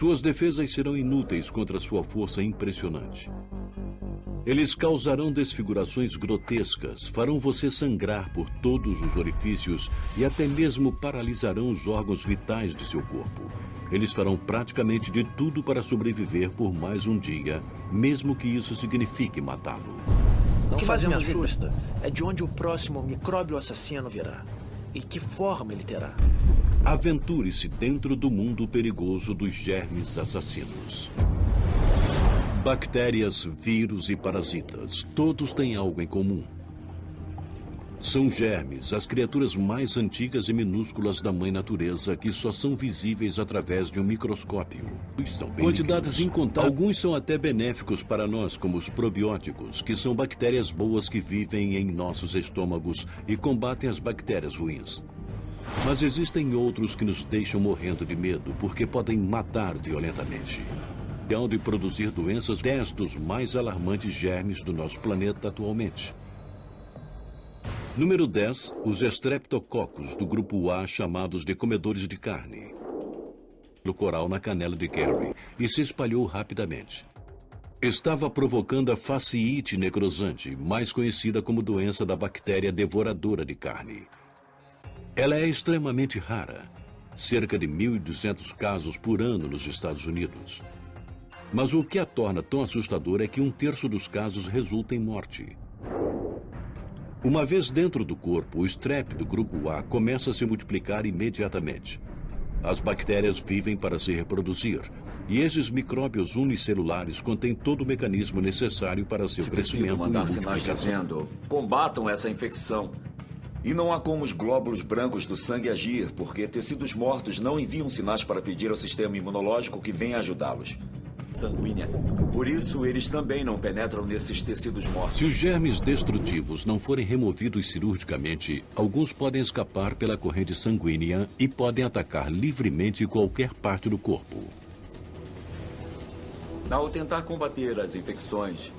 Suas defesas serão inúteis contra sua força impressionante. Eles causarão desfigurações grotescas, farão você sangrar por todos os orifícios e até mesmo paralisarão os órgãos vitais de seu corpo. Eles farão praticamente de tudo para sobreviver por mais um dia, mesmo que isso signifique matá-lo. O que mais me assusta é de onde o próximo micróbio assassino virá e que forma ele terá. Aventure-se dentro do mundo perigoso dos germes assassinos. Bactérias, vírus e parasitas, todos têm algo em comum. São germes, as criaturas mais antigas e minúsculas da mãe natureza, que só são visíveis através de um microscópio. Quantidades incontáveis. Alguns são até benéficos para nós, como os probióticos, que são bactérias boas que vivem em nossos estômagos e combatem as bactérias ruins. Mas existem outros que nos deixam morrendo de medo, porque podem matar violentamente. De produzir doenças, 10 dos mais alarmantes germes do nosso planeta atualmente. Número 10, os estreptococos do grupo A, chamados de comedores de carne. O coral na canela de Gary e se espalhou rapidamente. Estava provocando a fasciite necrosante, mais conhecida como doença da bactéria devoradora de carne. Ela é extremamente rara, cerca de 1.200 casos por ano nos Estados Unidos. Mas o que a torna tão assustadora é que 1/3 dos casos resulta em morte. Uma vez dentro do corpo, o strep do grupo A começa a se multiplicar imediatamente. As bactérias vivem para se reproduzir, e esses micróbios unicelulares contêm todo o mecanismo necessário para seu crescimento e mandar sinais multiplicação. dizendo: combatam essa infecção. E não há como os glóbulos brancos do sangue agir, porque tecidos mortos não enviam sinais para pedir ao sistema imunológico que venha ajudá-los. Sanguínea. Por isso, eles também não penetram nesses tecidos mortos. Se os germes destrutivos não forem removidos cirurgicamente, alguns podem escapar pela corrente sanguínea e podem atacar livremente qualquer parte do corpo. Ao tentar combater as infecções,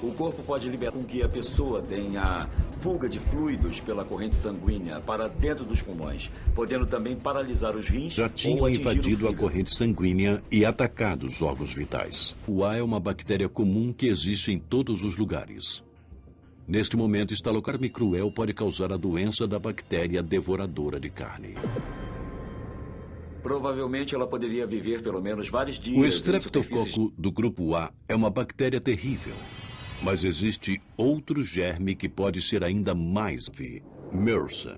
o corpo pode liberar com que a pessoa tenha fuga de fluidos pela corrente sanguínea para dentro dos pulmões, podendo também paralisar os rins. Já ou tinham atingir invadido o a fígado. corrente sanguínea e atacado os órgãos vitais. O A é uma bactéria comum que existe em todos os lugares. Neste momento, o carne cruel pode causar a doença da bactéria devoradora de carne. Provavelmente ela poderia viver pelo menos vários dias. O em estreptococo superfícies. do grupo A é uma bactéria terrível. Mas existe outro germe que pode ser ainda mais MRSA,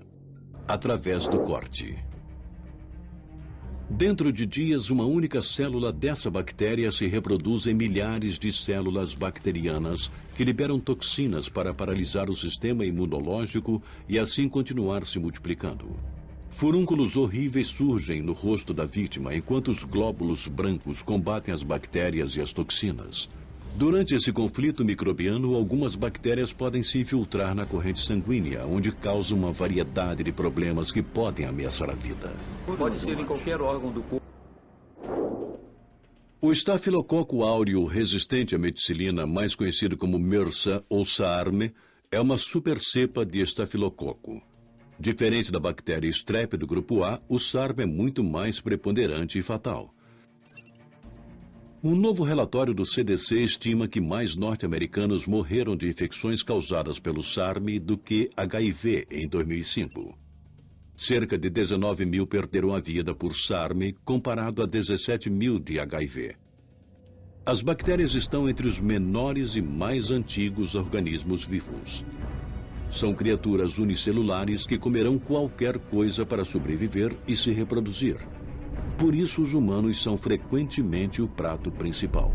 através do corte. Dentro de dias, uma única célula dessa bactéria se reproduz em milhares de células bacterianas que liberam toxinas para paralisar o sistema imunológico e assim continuar se multiplicando. Furúnculos horríveis surgem no rosto da vítima enquanto os glóbulos brancos combatem as bactérias e as toxinas. Durante esse conflito microbiano, algumas bactérias podem se infiltrar na corrente sanguínea, onde causam uma variedade de problemas que podem ameaçar a vida. Pode ser em qualquer órgão do corpo. O estafilococo áureo resistente à meticilina, mais conhecido como MRSA ou SARM, é uma supercepa de estafilococo. Diferente da bactéria strep do grupo A, o SARM é muito mais preponderante e fatal. Um novo relatório do CDC estima que mais norte-americanos morreram de infecções causadas pelo SARM do que HIV em 2005. Cerca de 19 mil perderam a vida por SARM, comparado a 17 mil de HIV. As bactérias estão entre os menores e mais antigos organismos vivos. São criaturas unicelulares que comerão qualquer coisa para sobreviver e se reproduzir. Por isso, os humanos são frequentemente o prato principal.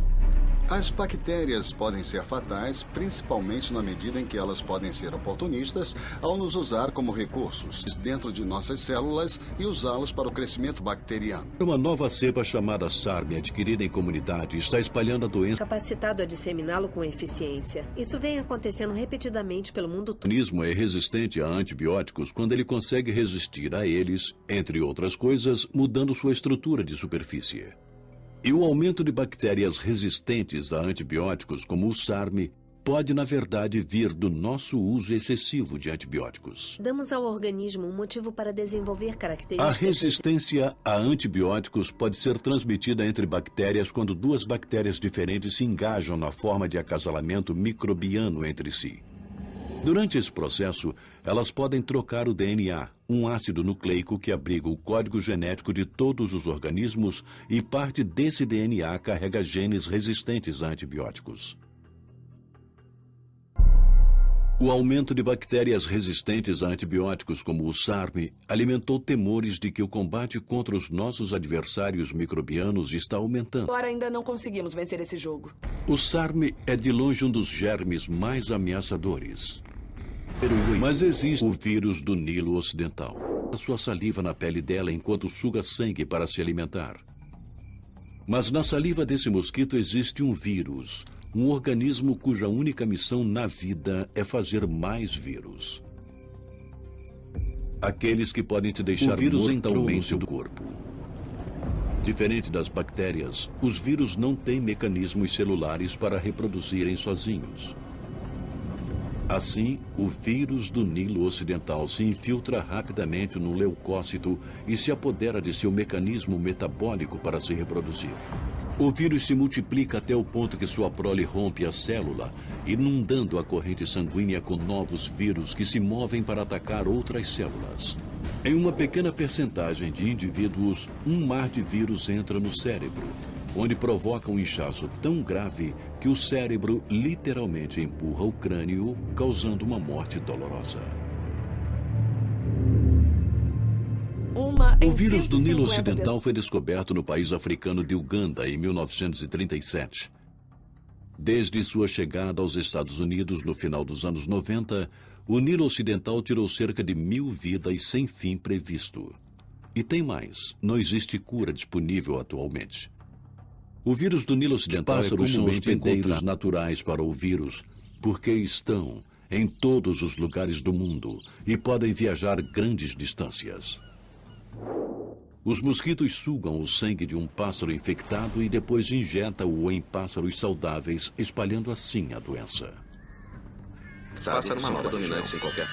As bactérias podem ser fatais, principalmente na medida em que elas podem ser oportunistas ao nos usar como recursos dentro de nossas células e usá-los para o crescimento bacteriano. Uma nova cepa chamada SARM, adquirida em comunidade, está espalhando a doença. Capacitado a disseminá-lo com eficiência. Isso vem acontecendo repetidamente pelo mundo O todo. organismo é resistente a antibióticos quando ele consegue resistir a eles, entre outras coisas, mudando sua estrutura de superfície. E o aumento de bactérias resistentes a antibióticos, como o SARM, pode, na verdade, vir do nosso uso excessivo de antibióticos. Damos ao organismo um motivo para desenvolver A características... resistência a antibióticos pode ser transmitida entre bactérias quando duas bactérias diferentes se engajam na forma de acasalamento microbiano entre si. Durante esse processo, elas podem trocar o DNA, um ácido nucleico que abriga o código genético de todos os organismos, e parte desse DNA carrega genes resistentes a antibióticos. O aumento de bactérias resistentes a antibióticos, como o SARM, alimentou temores de que o combate contra os nossos adversários microbianos está aumentando. Agora ainda não conseguimos vencer esse jogo. O SARM é de longe um dos germes mais ameaçadores. Mas existe o vírus do Nilo Ocidental. A sua saliva na pele dela enquanto suga sangue para se alimentar. Mas na saliva desse mosquito existe um vírus, um organismo cuja única missão na vida é fazer mais vírus. Aqueles que podem te deixar mortalmente do corpo. Diferente das bactérias, os vírus não têm mecanismos celulares para reproduzirem sozinhos. Assim, o vírus do Nilo Ocidental se infiltra rapidamente no leucócito e se apodera de seu mecanismo metabólico para se reproduzir. O vírus se multiplica até o ponto que sua prole rompe a célula, inundando a corrente sanguínea com novos vírus que se movem para atacar outras células. Em uma pequena percentagem de indivíduos, um mar de vírus entra no cérebro, onde provoca um inchaço tão grave que o cérebro literalmente empurra o crânio, causando uma morte dolorosa. O vírus do Nilo Ocidental foi descoberto no país africano de Uganda em 1937. Desde sua chegada aos Estados Unidos no final dos anos 90, o Nilo Ocidental tirou cerca de 1000 vidas sem fim previsto. E tem mais, não existe cura disponível atualmente. O vírus do Nilo Ocidental é como hospedeiros naturais para o vírus, porque estão em todos os lugares do mundo e podem viajar grandes distâncias. Os mosquitos sugam o sangue de um pássaro infectado e depois injetam-o em pássaros saudáveis, espalhando assim a doença. Pássaro uma nova dominante em qualquer...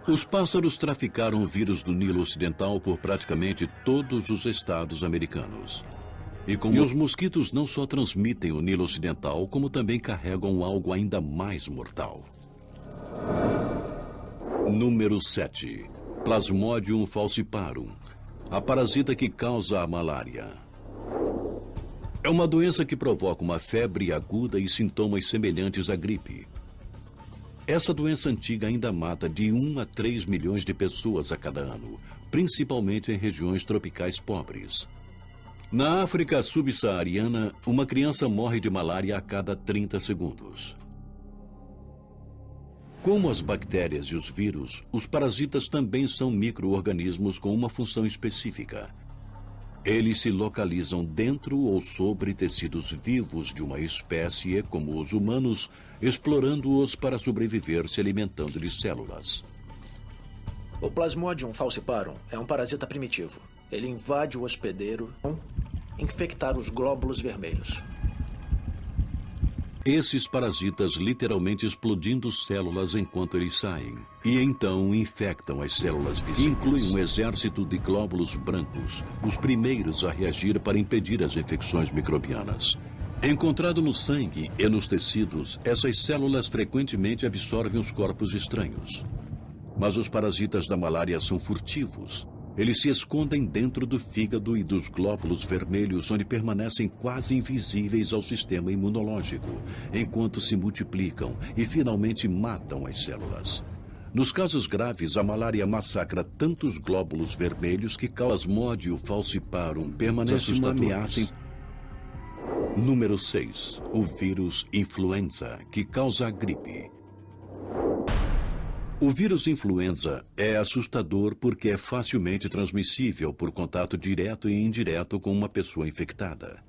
Os pássaros traficaram o vírus do Nilo Ocidental por praticamente todos os estados americanos. E os mosquitos não só transmitem o Nilo Ocidental, como também carregam algo ainda mais mortal. Número 7. Plasmodium falciparum, a parasita que causa a malária. É uma doença que provoca uma febre aguda e sintomas semelhantes à gripe. Essa doença antiga ainda mata de 1 a 3 milhões de pessoas a cada ano, principalmente em regiões tropicais pobres. Na África subsaariana, uma criança morre de malária a cada 30 segundos. Como as bactérias e os vírus, os parasitas também são micro-organismos com uma função específica. Eles se localizam dentro ou sobre tecidos vivos de uma espécie, como os humanos, explorando-os para sobreviver se alimentando de células. O Plasmodium falciparum é um parasita primitivo. Ele invade o hospedeiro para infectar os glóbulos vermelhos. Esses parasitas literalmente explodindo células enquanto eles saem. E então infectam as células visíveis. Inclui um exército de glóbulos brancos, os primeiros a reagir para impedir as infecções microbianas. Encontrado no sangue e nos tecidos, essas células frequentemente absorvem os corpos estranhos. Mas os parasitas da malária são furtivos. Eles se escondem dentro do fígado e dos glóbulos vermelhos, onde permanecem quase invisíveis ao sistema imunológico, enquanto se multiplicam e finalmente matam as células. Nos casos graves, a malária massacra tantos glóbulos vermelhos que Plasmodium falciparum permanece uma ameaça. Número 6. O vírus influenza, que causa a gripe. O vírus influenza é assustador porque é facilmente transmissível por contato direto e indireto com uma pessoa infectada.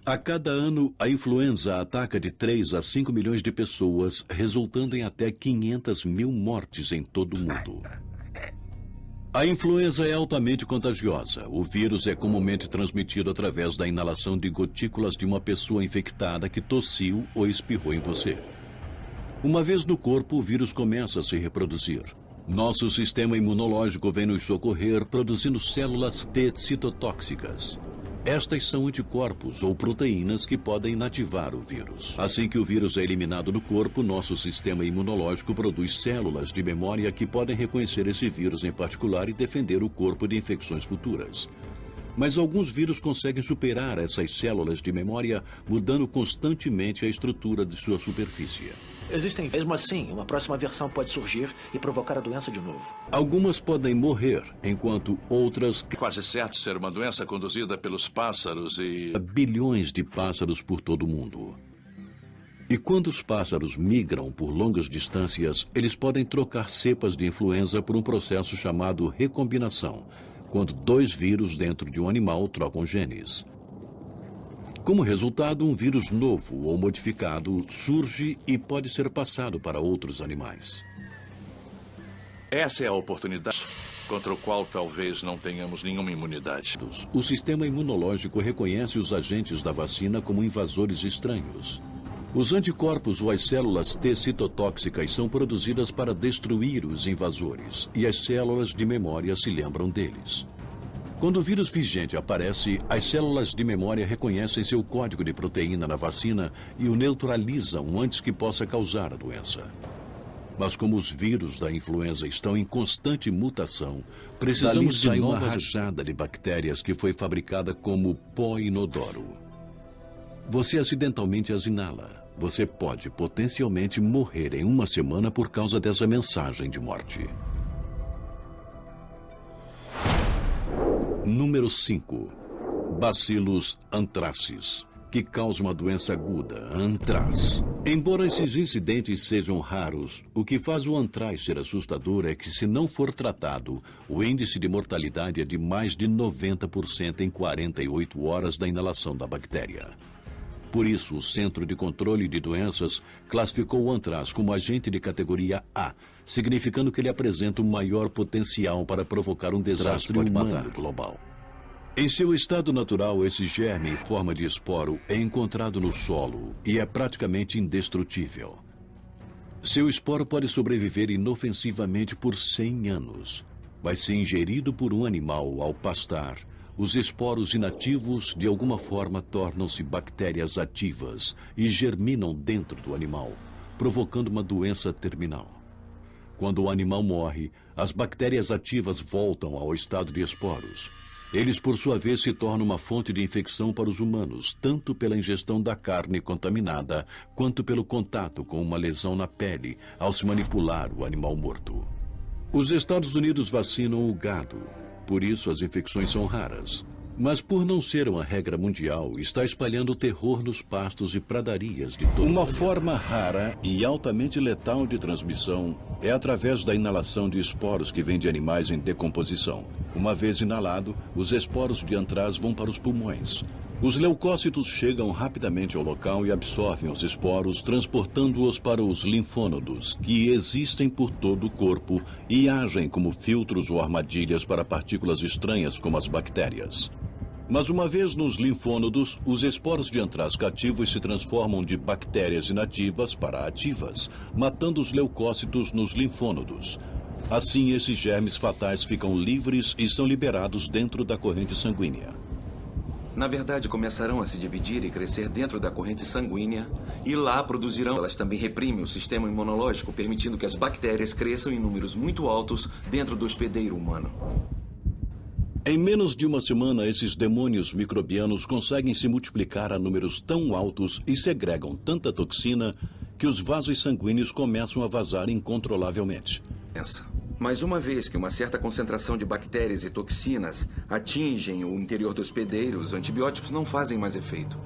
A cada ano, a influenza ataca de 3 a 5 milhões de pessoas, resultando em até 500 mil mortes em todo o mundo. A influenza é altamente contagiosa. O vírus é comumente transmitido através da inalação de gotículas de uma pessoa infectada que tossiu ou espirrou em você. Uma vez no corpo, o vírus começa a se reproduzir. Nosso sistema imunológico vem nos socorrer produzindo células T citotóxicas. Estas são anticorpos ou proteínas que podem inativar o vírus. Assim que o vírus é eliminado do corpo, nosso sistema imunológico produz células de memória que podem reconhecer esse vírus em particular e defender o corpo de infecções futuras. Mas alguns vírus conseguem superar essas células de memória, mudando constantemente a estrutura de sua superfície. Existem, mesmo assim, uma próxima versão pode surgir e provocar a doença de novo. Algumas podem morrer, enquanto outras... É quase certo ser uma doença conduzida pelos pássaros e... bilhões de pássaros por todo o mundo. E quando os pássaros migram por longas distâncias, eles podem trocar cepas de influenza por um processo chamado recombinação, quando dois vírus dentro de um animal trocam genes. Como resultado, um vírus novo ou modificado surge e pode ser passado para outros animais. Essa é a oportunidade contra o qual talvez não tenhamos nenhuma imunidade. O sistema imunológico reconhece os agentes da vacina como invasores estranhos. Os anticorpos ou as células T citotóxicas são produzidas para destruir os invasores, e as células de memória se lembram deles. Quando o vírus vigente aparece, as células de memória reconhecem seu código de proteína na vacina e o neutralizam antes que possa causar a doença. Mas como os vírus da influenza estão em constante mutação, precisamos de uma rajada de bactérias que foi fabricada como pó inodoro. Você acidentalmente as inala. Você pode potencialmente morrer em uma semana por causa dessa mensagem de morte. Número 5. Bacillus anthracis, que causa uma doença aguda, a antraz. Embora esses incidentes sejam raros, o que faz o antraz ser assustador é que, se não for tratado, o índice de mortalidade é de mais de 90% em 48 horas da inalação da bactéria. Por isso, o Centro de Controle de Doenças classificou o antraz como agente de categoria A, significando que ele apresenta um maior potencial para provocar um desastre humano global. Em seu estado natural, esse germe em forma de esporo é encontrado no solo e é praticamente indestrutível. Seu esporo pode sobreviver inofensivamente por 100 anos. Vai ser ingerido por um animal ao pastar. Os esporos inativos, de alguma forma, tornam-se bactérias ativas e germinam dentro do animal, provocando uma doença terminal. Quando o animal morre, as bactérias ativas voltam ao estado de esporos. Eles, por sua vez, se tornam uma fonte de infecção para os humanos, tanto pela ingestão da carne contaminada, quanto pelo contato com uma lesão na pele, ao se manipular o animal morto. Os Estados Unidos vacinam o gado. Por isso, as infecções são raras. Mas, por não ser uma regra mundial, está espalhando terror nos pastos e pradarias de todo o planeta. Uma forma rara e altamente letal de transmissão é através da inalação de esporos que vêm de animais em decomposição. Uma vez inalado, os esporos de antraz vão para os pulmões. Os leucócitos chegam rapidamente ao local e absorvem os esporos, transportando-os para os linfônodos, que existem por todo o corpo e agem como filtros ou armadilhas para partículas estranhas como as bactérias. Mas uma vez nos linfônodos, os esporos de antraz cativos se transformam de bactérias inativas para ativas, matando os leucócitos nos linfônodos. Assim, esses germes fatais ficam livres e são liberados dentro da corrente sanguínea. Na verdade, começarão a se dividir e crescer dentro da corrente sanguínea e lá produzirão. Elas também reprimem o sistema imunológico, permitindo que as bactérias cresçam em números muito altos dentro do hospedeiro humano. Em menos de uma semana, esses demônios microbianos conseguem se multiplicar a números tão altos e segregam tanta toxina que os vasos sanguíneos começam a vazar incontrolavelmente. Mas uma vez que uma certa concentração de bactérias e toxinas atingem o interior do hospedeiro, os antibióticos não fazem mais efeito.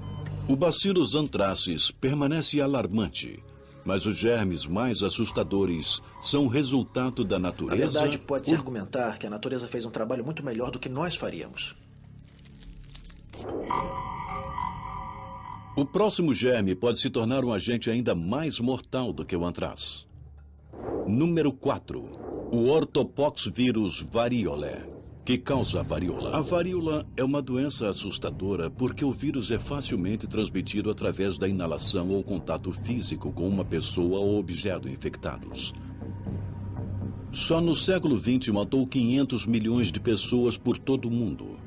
O Bacillus anthracis permanece alarmante, mas os germes mais assustadores são resultado da natureza... Na verdade, pode-se argumentar que a natureza fez um trabalho muito melhor do que nós faríamos. O próximo germe pode se tornar um agente ainda mais mortal do que o antraz. Número 4. o ortopoxvírus variolae, que causa a varíola. A varíola é uma doença assustadora porque o vírus é facilmente transmitido através da inalação ou contato físico com uma pessoa ou objeto infectados. Só no século XX matou 500 milhões de pessoas por todo o mundo.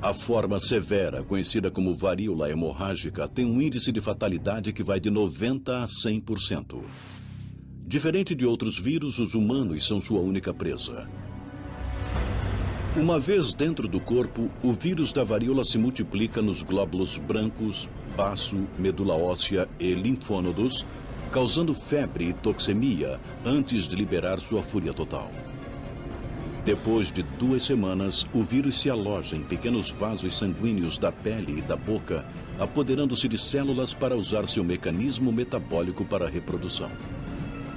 A forma severa, conhecida como varíola hemorrágica, tem um índice de fatalidade que vai de 90% a 100%. Diferente de outros vírus, os humanos são sua única presa. Uma vez dentro do corpo, o vírus da varíola se multiplica nos glóbulos brancos, baço, medula óssea e linfônodos, causando febre e toxemia antes de liberar sua fúria total. Depois de 2 semanas, o vírus se aloja em pequenos vasos sanguíneos da pele e da boca, apoderando-se de células para usar seu mecanismo metabólico para a reprodução.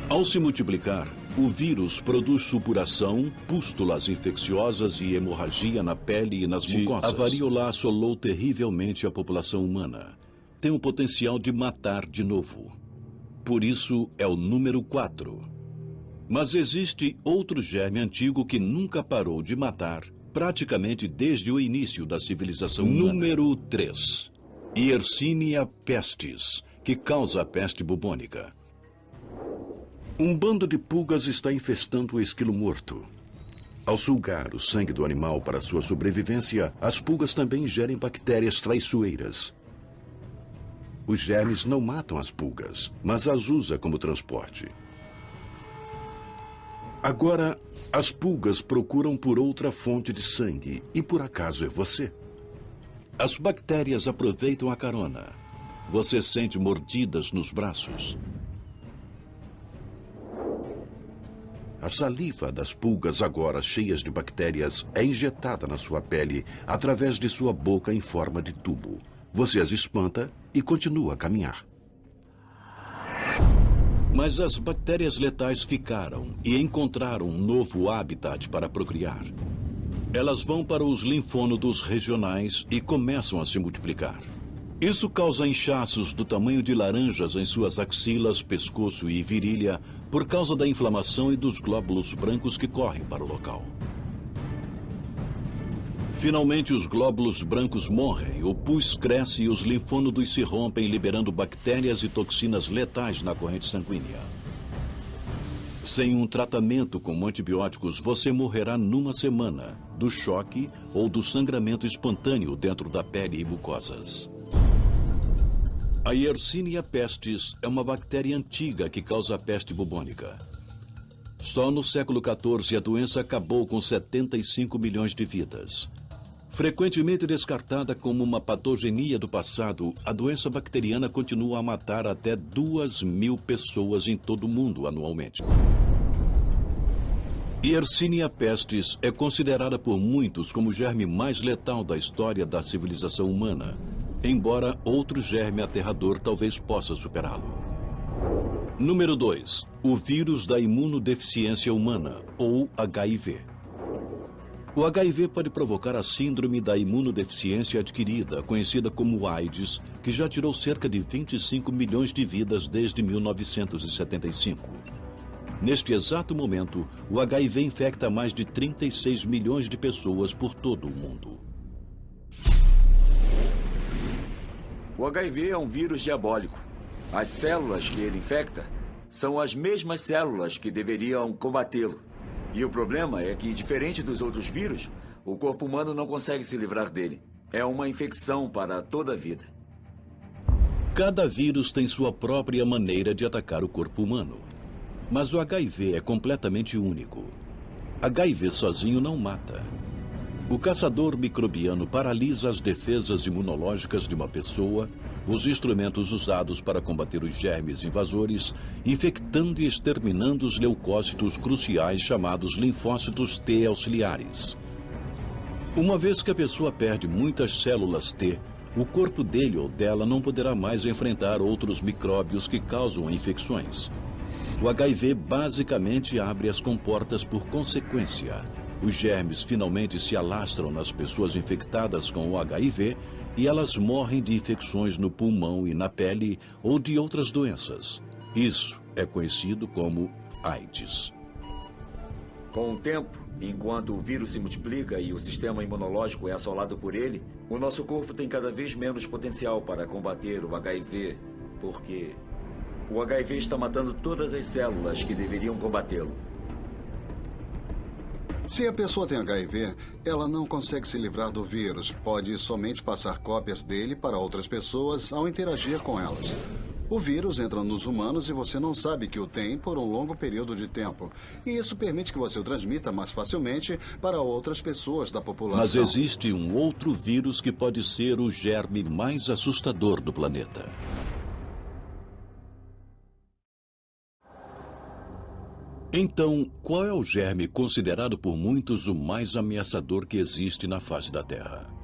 Ao se multiplicar, o vírus produz supuração, pústulas infecciosas e hemorragia na pele e nas mucosas. A varíola assolou terrivelmente a população humana. Tem o potencial de matar de novo. Por isso é o número 4. Mas existe outro germe antigo que nunca parou de matar, praticamente desde o início da civilização humana. Número 3. Yersinia pestis, que causa a peste bubônica. Um bando de pulgas está infestando o esquilo morto. Ao sugar o sangue do animal para sua sobrevivência, as pulgas também ingerem bactérias traiçoeiras. Os germes não matam as pulgas, mas as usam como transporte. Agora, as pulgas procuram por outra fonte de sangue, e por acaso é você. As bactérias aproveitam a carona. Você sente mordidas nos braços. A saliva das pulgas, agora cheias de bactérias, é injetada na sua pele através de sua boca em forma de tubo. Você as espanta e continua a caminhar. Mas as bactérias letais ficaram e encontraram um novo habitat para procriar. Elas vão para os linfônodos regionais e começam a se multiplicar. Isso causa inchaços do tamanho de laranjas em suas axilas, pescoço e virilha por causa da inflamação e dos glóbulos brancos que correm para o local. Finalmente, os glóbulos brancos morrem, o pus cresce e os linfônodos se rompem, liberando bactérias e toxinas letais na corrente sanguínea. Sem um tratamento com antibióticos, você morrerá numa semana, do choque ou do sangramento espontâneo dentro da pele e mucosas. A Yersinia pestis é uma bactéria antiga que causa a peste bubônica. Só no século XIV, a doença acabou com 75 milhões de vidas. Frequentemente descartada como uma patogenia do passado, a doença bacteriana continua a matar até 2.000 pessoas em todo o mundo anualmente. Yersinia pestis é considerada por muitos como o germe mais letal da história da civilização humana, embora outro germe aterrador talvez possa superá-lo. Número 2. O vírus da imunodeficiência humana, ou HIV. O HIV pode provocar a síndrome da imunodeficiência adquirida, conhecida como AIDS, que já tirou cerca de 25 milhões de vidas desde 1975. Neste exato momento, o HIV infecta mais de 36 milhões de pessoas por todo o mundo. O HIV é um vírus diabólico. As células que ele infecta são as mesmas células que deveriam combatê-lo. E o problema é que, diferente dos outros vírus, o corpo humano não consegue se livrar dele. É uma infecção para toda a vida. Cada vírus tem sua própria maneira de atacar o corpo humano. Mas o HIV é completamente único. HIV sozinho não mata. O caçador microbiano paralisa as defesas imunológicas de uma pessoa, os instrumentos usados para combater os germes invasores, infectando e exterminando os leucócitos cruciais chamados linfócitos T auxiliares. Uma vez que a pessoa perde muitas células T, o corpo dele ou dela não poderá mais enfrentar outros micróbios que causam infecções. O HIV basicamente abre as comportas por consequência. Os germes finalmente se alastram nas pessoas infectadas com o HIV e elas morrem de infecções no pulmão e na pele ou de outras doenças. Isso é conhecido como AIDS. Com o tempo, enquanto o vírus se multiplica e o sistema imunológico é assolado por ele, o nosso corpo tem cada vez menos potencial para combater o HIV, porque o HIV está matando todas as células que deveriam combatê-lo. Se a pessoa tem HIV, ela não consegue se livrar do vírus. Pode somente passar cópias dele para outras pessoas ao interagir com elas. O vírus entra nos humanos e você não sabe que o tem por um longo período de tempo. E isso permite que você o transmita mais facilmente para outras pessoas da população. Mas existe um outro vírus que pode ser o germe mais assustador do planeta. Então, qual é o germe considerado por muitos o mais ameaçador que existe na face da Terra?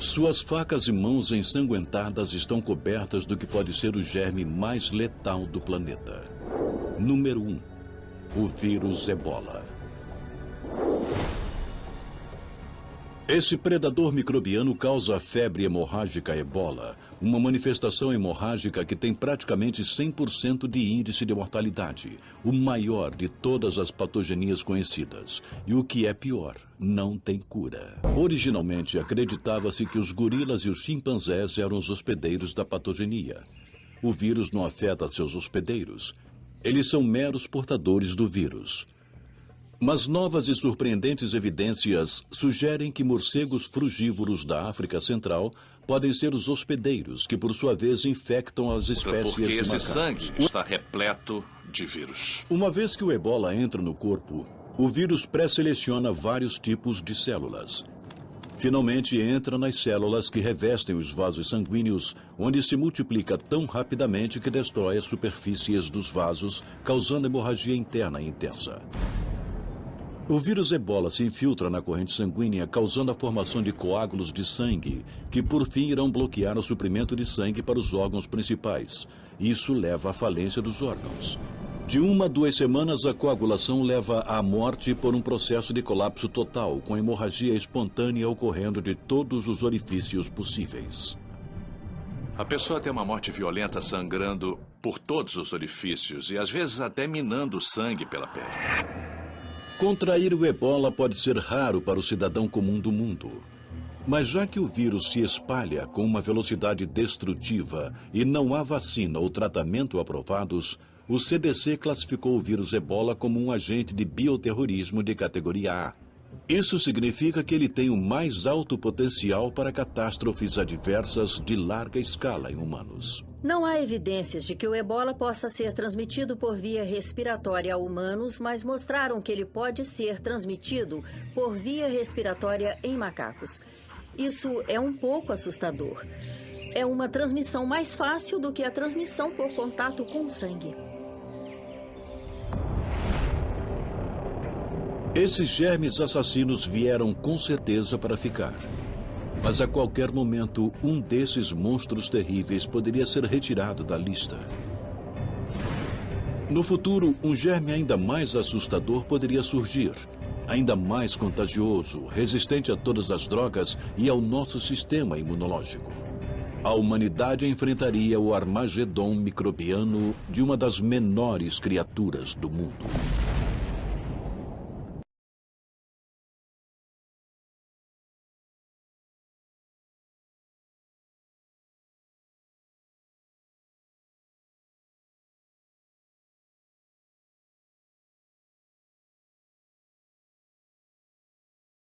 Suas facas e mãos ensanguentadas estão cobertas do que pode ser o germe mais letal do planeta. Número 1. O vírus Ebola. Esse predador microbiano causa a febre hemorrágica Ebola, uma manifestação hemorrágica que tem praticamente 100% de índice de mortalidade, o maior de todas as patogenias conhecidas. E o que é pior, não tem cura. Originalmente, acreditava-se que os gorilas e os chimpanzés eram os hospedeiros da patogenia. O vírus não afeta seus hospedeiros. Eles são meros portadores do vírus. Mas novas e surpreendentes evidências sugerem que morcegos frugívoros da África Central podem ser os hospedeiros, que por sua vez infectam as espécies de Porque esse macacos. sangue está repleto de vírus. Uma vez que o Ebola entra no corpo, o vírus pré-seleciona vários tipos de células. Finalmente entra nas células que revestem os vasos sanguíneos, onde se multiplica tão rapidamente que destrói as superfícies dos vasos, causando hemorragia interna intensa. O vírus Ebola se infiltra na corrente sanguínea, causando a formação de coágulos de sangue, que por fim irão bloquear o suprimento de sangue para os órgãos principais. Isso leva à falência dos órgãos. De 1 a 2 semanas, a coagulação leva à morte por um processo de colapso total, com hemorragia espontânea ocorrendo de todos os orifícios possíveis. A pessoa tem uma morte violenta sangrando por todos os orifícios e às vezes até minando o sangue pela pele. Contrair o Ebola pode ser raro para o cidadão comum do mundo. Mas já que o vírus se espalha com uma velocidade destrutiva e não há vacina ou tratamento aprovados, o CDC classificou o vírus Ebola como um agente de bioterrorismo de categoria A. Isso significa que ele tem o mais alto potencial para catástrofes adversas de larga escala em humanos. Não há evidências de que o Ebola possa ser transmitido por via respiratória a humanos, mas mostraram que ele pode ser transmitido por via respiratória em macacos. Isso é um pouco assustador. É uma transmissão mais fácil do que a transmissão por contato com sangue. Esses germes assassinos vieram com certeza para ficar. Mas a qualquer momento, um desses monstros terríveis poderia ser retirado da lista. No futuro, um germe ainda mais assustador poderia surgir, ainda mais contagioso, resistente a todas as drogas e ao nosso sistema imunológico. A humanidade enfrentaria o Armagedon microbiano de uma das menores criaturas do mundo.